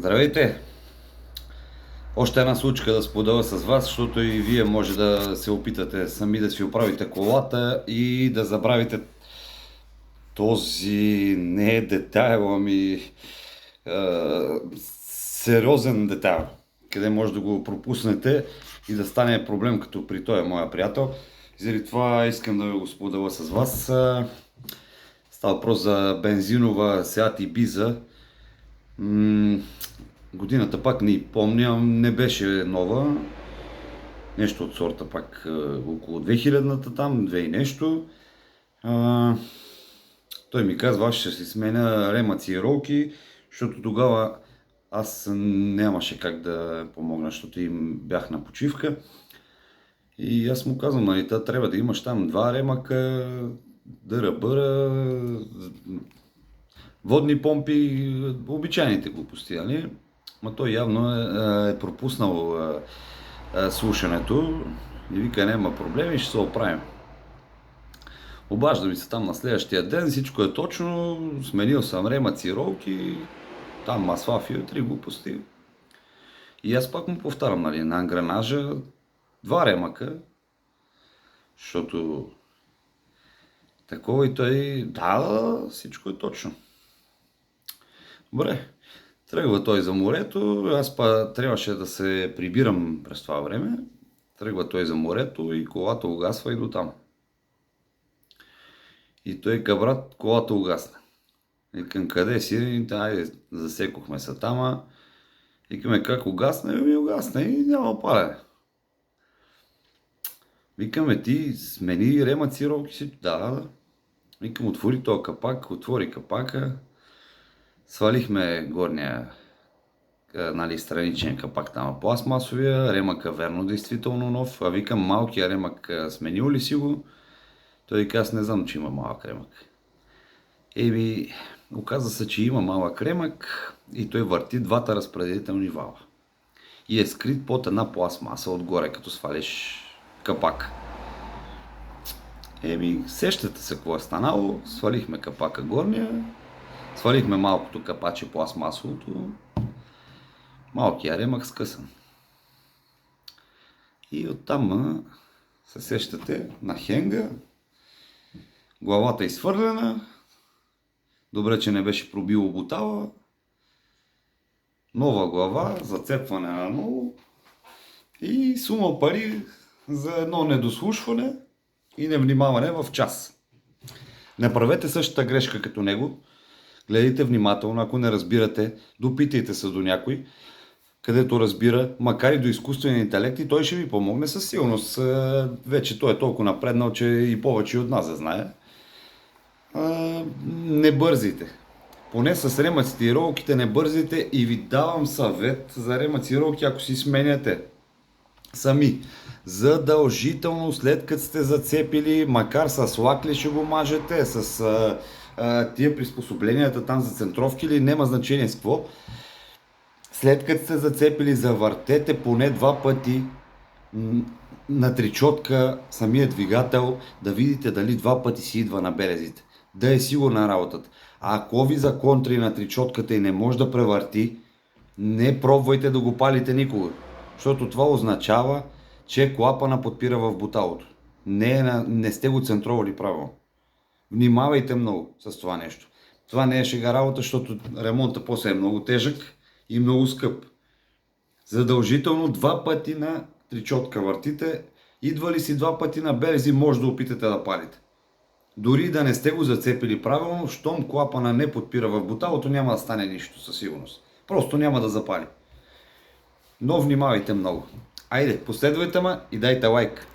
Здравейте! Още една случка да споделя с вас, защото и вие може да се опитате сами да си оправите колата и да забравите този не е детайл, сериозен детайл, къде може да го пропуснете и да стане проблем като при този моя приятел. И заради това искам да го споделя с вас. Става въпрос за бензинова Seat Ibiza. Годината пак не помня, не беше нова. Нещо от сорта пак около 2000-та там, 2 и нещо. Той ми казва, аз ще си сменя ремъци и ролки, защото тогава аз нямаше как да помогна, защото им бях на почивка. И аз му казвам, нали, трябва да имаш там 2 ремъка, дъра-бъра, водни помпи, обичайните глупости, нали? Ма той явно е пропуснал слушането и вика, няма проблеми, ще се оправим. Обажда ми се там на следващия ден, всичко е точно, сменил съм ремъци, ролки, там масла, филтри, глупости. И аз пак му повтарям, нали, на ангранажа 2 ремъка, защото такова и той, да, всичко е точно. Добре, тръгва той за морето, аз па трябваше да се прибирам през това време. Тръгва той за морето и колата угасва и до там. И той ка, брат, колата угасна. Викам, къде си? Айде, засекохме се тама. Викаме, как угасна? Ми угасна и няма палене. Викаме, ти смени ремъци, ролки си? Да. Викам, отвори този капак, отвори капака. Свалихме горния, нали, страничен капак там пластмасовия, ремъка верно действително нов, а викам, малкия ремък сменил ли си го? Той каза, аз не знам, че има малък ремък. Оказа се, че има малък ремък и той върти 2 разпределителни вала. И е скрит под една пластмаса отгоре, като свалиш капак. Сещате се какво е станало, свалихме капака горния, свалихме малкото капаче пластмасовото, малкия ремък скъсан. И оттам се сещате на хенга, главата изхвърлена, добре, че не беше пробило бутала, нова глава, зацепване на ново и сума пари за едно недослушване и невнимаване в час. Не правете същата грешка като него. Гледайте внимателно, ако не разбирате, допитайте се до някой, където разбира, макар и до изкуствен интелект, и той ще ви помогне със сигурност. Вече той е толкова напреднал, че и повече от нас да знае. Не бързайте. Поне с ремъците и ролките не бързайте и ви давам съвет за ремъци и ролки, ако си сменяте сами. Задължително, след като сте зацепили, макар с лак ли ще го мажете, с тия приспособленията там за центровки или няма значение с какво. След като сте зацепили, завъртете поне 2 пъти на тричотка самия двигател, да видите дали 2 пъти си идва на белезите. Да е сигурна работата. А ако ви законтри на тричотката и не може да превърти, не пробвайте да го палите никога. Защото това означава, че клапана подпира в буталото. Не сте го центровали правилно. Внимавайте много с това нещо. Това не е шега работа, защото ремонта после е много тежък и много скъп. Задължително 2 пъти на тричотка въртите. Идва ли си 2 пъти на белези, може да опитате да палите. Дори да не сте го зацепили правилно, щом клапана не подпира в буталото, няма да стане нищо със сигурност. Просто няма да запали. Но внимавайте много. Айде, последвайте ме и дайте лайк.